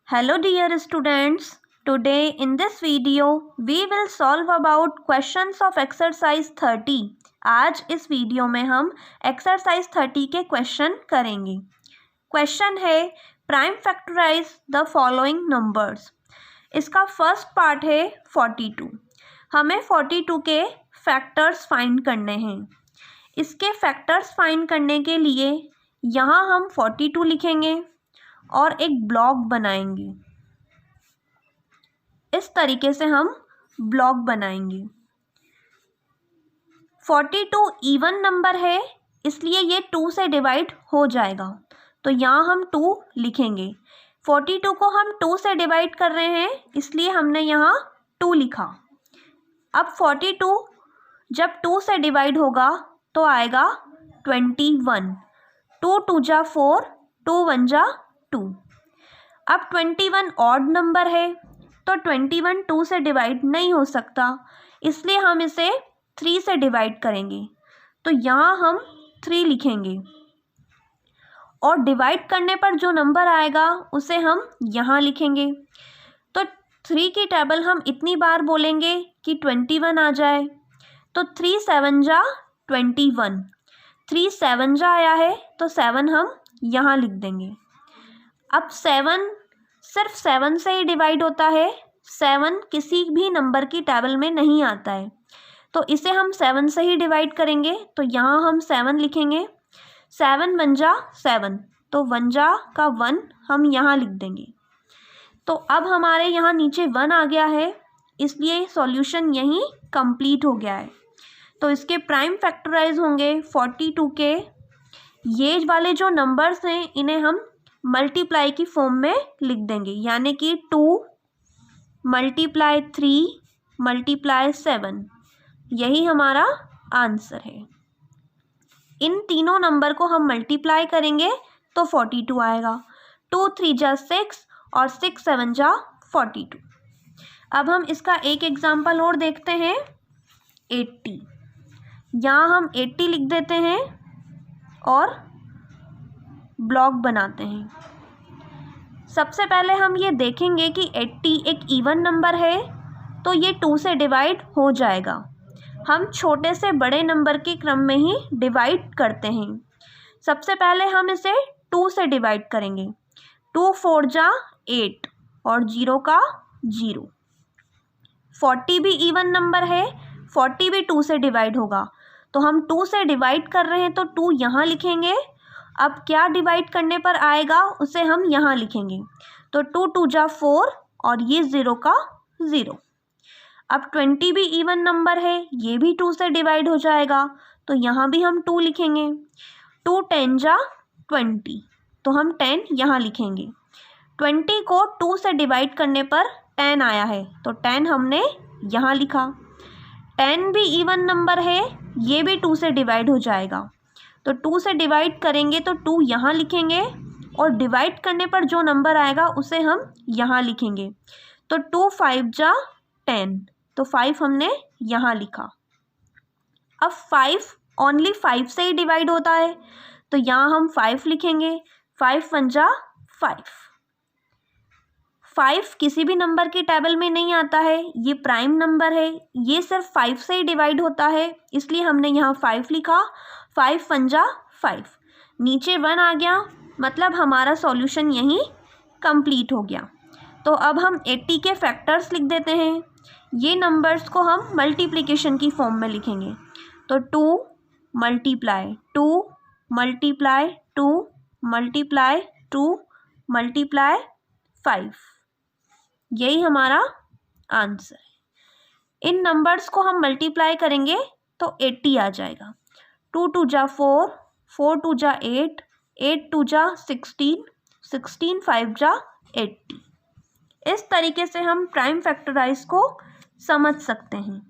Hello dear students, today in this video we will solve about questions of exercise 30. आज इस video में हम exercise 30 के question करेंगे. क्वेश्चन है prime factorise the following numbers. इसका फर्स्ट पार्ट है 42. हमें 42 के फैक्टर्स फाइंड करने हैं. इसके फैक्टर्स फाइंड करने के लिए यहाँ हम 42 लिखेंगे और एक ब्लॉक बनाएंगे. इस तरीके से हम ब्लॉक बनाएंगे. 42 इवन नंबर है इसलिए ये 2 से डिवाइड हो जाएगा, तो यहाँ हम 2 लिखेंगे. 42 को हम 2 से डिवाइड कर रहे हैं इसलिए हमने यहाँ 2 लिखा. अब 42 जब 2 से डिवाइड होगा तो आएगा 21. 2 2 जा 4, 2 1 जा 2. अब 21 ऑड नंबर है तो 21 2 से डिवाइड नहीं हो सकता, इसलिए हम इसे 3 से डिवाइड करेंगे. तो यहाँ हम 3 लिखेंगे और डिवाइड करने पर जो नंबर आएगा उसे हम यहाँ लिखेंगे. तो 3 की टेबल हम इतनी बार बोलेंगे कि 21 आ जाए. तो 3 7 जा 21. 3 7 जा आया है तो 7 हम यहाँ लिख देंगे. अब 7 सिर्फ 7 से ही डिवाइड होता है. 7 किसी भी नंबर की टेबल में नहीं आता है, तो इसे हम 7 से ही डिवाइड करेंगे. तो यहाँ हम 7 लिखेंगे. 7 1 जा 7, तो 1 जा का 1 हम यहाँ लिख देंगे. तो अब हमारे यहाँ नीचे 1 आ गया है, इसलिए सॉल्यूशन यहीं कंप्लीट हो गया है. तो इसके प्राइम फैक्टराइज होंगे 42 के. ये वाले जो नंबर्स हैं इन्हें हम मल्टीप्लाई की फॉर्म में लिख देंगे, यानी कि 2 मल्टीप्लाई 3 मल्टीप्लाई 7. यही हमारा आंसर है. इन तीनों नंबर को हम मल्टीप्लाई करेंगे तो 42 आएगा. 2 3 जा 6 और 6 7 जा 42. अब हम इसका एक एग्जाम्पल और देखते हैं. 80. यहाँ हम 80 लिख देते हैं और ब्लॉक बनाते हैं. सबसे पहले हम ये देखेंगे कि 80 एक इवन नंबर है तो ये 2 से डिवाइड हो जाएगा. हम छोटे से बड़े नंबर के क्रम में ही डिवाइड करते हैं. सबसे पहले हम इसे 2 से डिवाइड करेंगे. 2 4 जा 8 और 0 का 0. 40 भी इवन नंबर है, 40 भी 2 से डिवाइड होगा, तो हम 2 से डिवाइड कर रहे हैं तो 2 यहाँ लिखेंगे. अब क्या डिवाइड करने पर आएगा उसे हम यहाँ लिखेंगे. तो 2 2 जा 4 और ये 0 का 0. अब 20 भी इवन नंबर है, ये भी 2 से डिवाइड हो जाएगा, तो यहाँ भी हम 2 लिखेंगे. 2 10 जा 20, तो हम 10 यहाँ लिखेंगे. 20 को 2 से डिवाइड करने पर 10 आया है, तो 10 हमने यहाँ लिखा. 10 भी इवन नंबर है, ये भी 2 से डिवाइड हो जाएगा, तो 2 से डिवाइड करेंगे तो 2 यहाँ लिखेंगे और डिवाइड करने पर जो नंबर आएगा उसे हम यहाँ लिखेंगे. तो 2 5 जा 10, तो 5 हमने यहाँ लिखा. अब 5 ओनली 5 से ही डिवाइड होता है, तो यहाँ हम 5 लिखेंगे. 5 1 जा 5. 5 किसी भी नंबर की टेबल में नहीं आता है, ये प्राइम नंबर है, ये सिर्फ 5 से ही डिवाइड होता है, इसलिए हमने यहाँ 5 लिखा. 5 1 जा 5. नीचे 1 आ गया, मतलब हमारा सॉल्यूशन यहीं कंप्लीट हो गया. तो अब हम 80 के फैक्टर्स लिख देते हैं. ये नंबर्स को हम मल्टीप्लिकेशन की फॉर्म में लिखेंगे. तो 2 मल्टीप्लाई 2 मल्टीप्लाई 2 मल्टीप्लाई 2 मल्टीप्लाई 5. यही हमारा आंसर है. इन नंबर्स को हम मल्टीप्लाई करेंगे तो 80 आ जाएगा. 2 2 जा 4, 4 2 जा 8, 8 2 जा 16, 16 5 जा 80. इस तरीके से हम प्राइम फैक्टराइज को समझ सकते हैं.